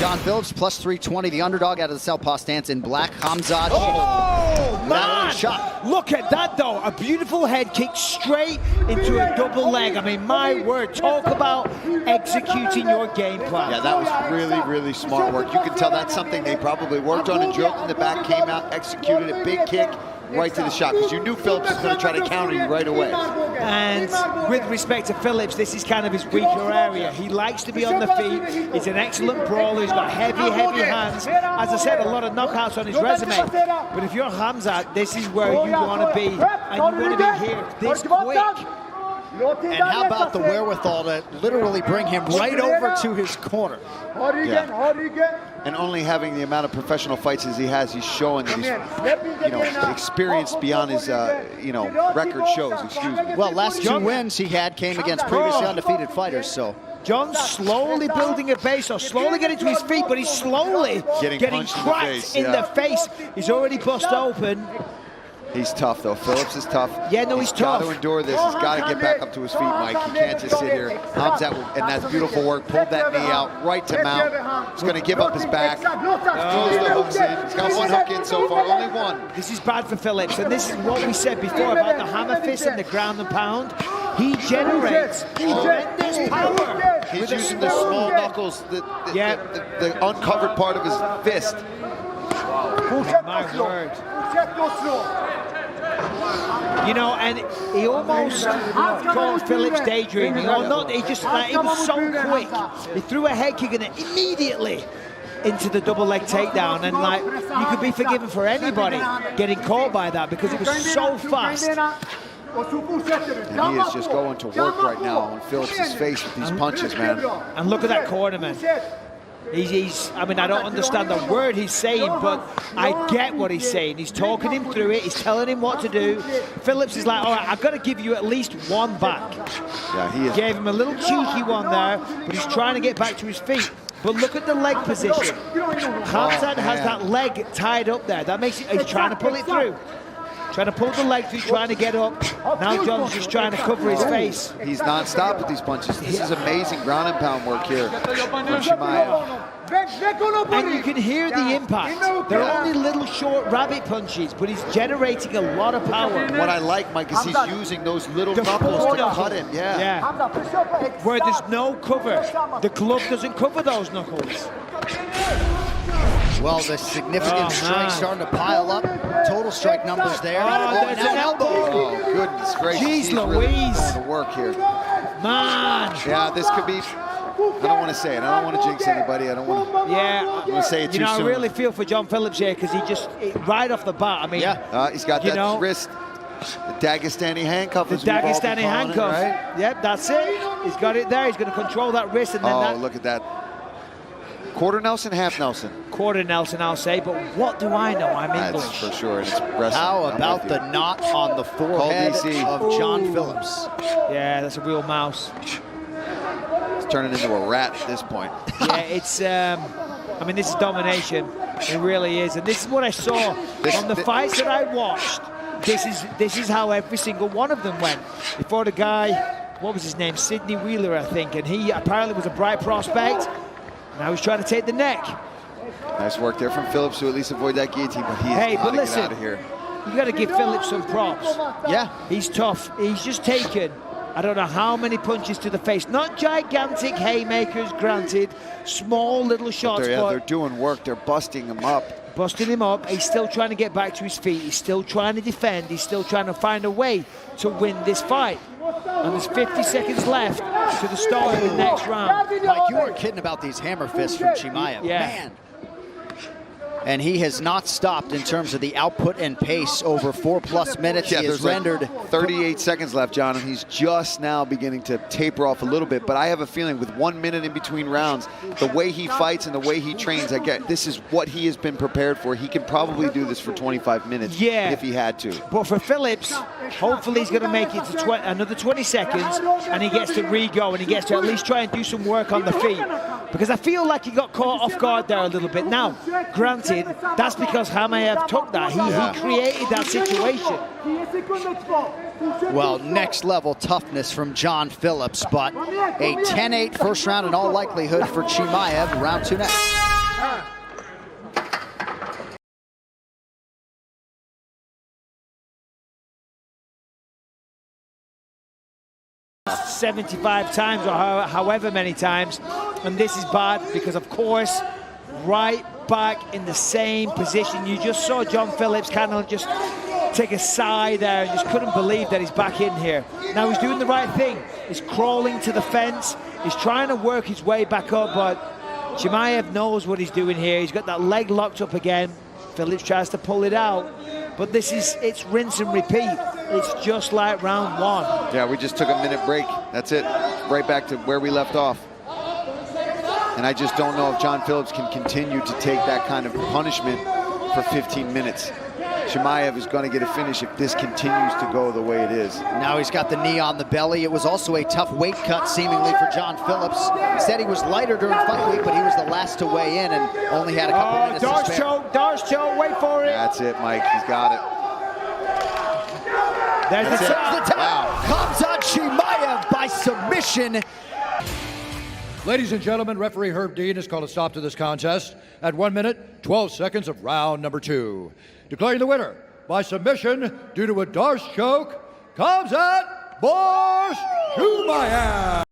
John Phillips, plus 320, the underdog out of the southpaw stance in black. Khamzat. Oh, man! Shot. Look at that, though. A beautiful head kick straight into a double leg. I mean, my word, talk about executing your game plan. Yeah, that was really, really smart work. You can tell that's something they probably worked on and drilled in the back, came out, executed a big kick right to the shot, because you knew Phillips was going to try to counter you right away. And with respect to Phillips, this is kind of his weaker area. He likes to be on the feet. He's an excellent brawler. He's got heavy, heavy hands. As I said, a lot of knockouts on his resume. But if you're Khamzat, this is where you want to be. And you want to be here this quick. And how about the wherewithal to literally bring him right over to his corner? Yeah. And only having the amount of professional fights as he has, he's showing that he's, experienced beyond his, record shows. Excuse me. Well, last two wins he had came against previously undefeated fighters. So John's slowly building a base, or slowly getting to his feet, but he's slowly getting cracked in the face. He's already bust open. He's tough, though. Phillips is tough. Yeah, no, he's tough. He's got to endure this. He's got to get back up to his feet, Mike. He can't just sit here. Khamzat, and that's beautiful work. Pulled that knee out right to mount. He's going to give up his back. Throws the hooks in. He's got one hook in so far, only one. This is bad for Phillips, and this is what we said before about the hammer fist and the ground and pound. He generates tremendous power. He's using the small knuckles, the uncovered part of his fist. My word. You know, and he almost called Phillips daydreaming, or not. He just, it was so quick. He threw a head kick and immediately into the double leg takedown, and you could be forgiven for anybody getting caught by that because it was so fast. And he is just going to work right now on Phillips' face with these punches, man. And look at that corner, man. I mean, I don't understand the word he's saying, but I get what he's saying. He's talking him through it. He's telling him what to do. Phillips is like, all right, I've got to give you at least one back. Yeah, he is. Gave him a little cheeky one there, but he's trying to get back to his feet. But look at the leg position. Khamzat has that leg tied up there. That makes it, he's trying to pull it through. Trying to pull the leg through, trying to get up. Now John's just trying to cover his face. He's non-stop with these punches. This is amazing ground and pound work here from Chimaev. And you can hear the impact. They're only little short rabbit punches, but he's generating a lot of power. And what I like, Mike, is he's using those little knuckles to cut him. Yeah. Where there's no cover. The glove doesn't cover those knuckles. Well, the significant strikes starting to pile up. Total strike numbers there. There's an elbow. Oh, goodness gracious. Jeez He's Louise. really going to work here. Man. Yeah, this could be, I don't want to say it. I don't want to jinx anybody. I don't want to, I'm going to say it too soon. I really feel for John Phillips here because he just, right off the bat, I mean. He's got that wrist. The Dagestani handcuff. The Dagestani handcuff. Right? Yep, that's it. He's got it there. He's going to control that wrist. And then look at that. Quarter Nelson, half Nelson. Quarter Nelson, I'll say, but what do I know? I'm English. That's for sure. And it's wrestling. How about the knot on the forehead of John Phillips? Yeah, that's a real mouse. It's turning into a rat at this point. Yeah, it's, I mean, this is domination. It really is. And this is what I saw from the fights that I watched. This is how every single one of them went. Before the guy, what was his name? Sidney Wheeler, I think. And he apparently was a bright prospect. Now he's trying to take the neck. Nice work there from Phillips to at least avoid that guillotine, but he is got to get out of here. You got to give Phillips some props. Yeah. He's tough. He's just taken, I don't know how many punches to the face. Not gigantic haymakers, granted. Small little shots. But they're doing work. They're busting him up. Busting him up. He's still trying to get back to his feet. He's still trying to defend. He's still trying to find a way to win this fight. And there's 50 seconds left to the start of the next round. Mike, you weren't kidding about these hammer fists from Chimaev. Yeah. Man. And he has not stopped in terms of the output and pace over 4+ minutes. Yeah, he has there's rendered 38 seconds left, John, and he's just now beginning to taper off a little bit. But I have a feeling with 1 minute in between rounds, the way he fights and the way he trains, this is what he has been prepared for. He can probably do this for 25 minutes if he had to. But for Phillips, hopefully he's going to make it to another 20 seconds, and he gets to re-go, and he gets to at least try and do some work on the feet. Because I feel like he got caught off guard there a little bit. Now, granted, that's because Chimaev took that. He created that situation. Well, next level toughness from John Phillips, but a 10-8 first round in all likelihood for Chimaev. Round 2 next. 75 times or however many times. And this is bad because, of course, right back in the same position. You just saw John Phillips kind of just take a sigh there and just couldn't believe that he's back in here. Now he's doing the right thing. He's crawling to the fence. He's trying to work his way back up, but Chimaev knows what he's doing here. He's got that leg locked up again. Phillips tries to pull it out, but it's rinse and repeat. It's just like round one. Yeah, we just took a minute break. That's it. Right back to where we left off. And I just don't know if John Phillips can continue to take that kind of punishment for 15 minutes. Chimaev is going to get a finish if this continues to go the way it is. Now he's got the knee on the belly. It was also a tough weight cut, seemingly, for John Phillips. He said he was lighter during fight week, but he was the last to weigh in and only had a couple minutes to spare. Darce choke, wait for it. That's it, Mike. He's got it. There's the top. Wow. Khamzat Chimaev by submission. Ladies and gentlemen, referee Herb Dean has called a stop to this contest at 1 minute, 12 seconds of round number 2. Declaring the winner by submission due to a Darce choke, Khamzat Chimaev.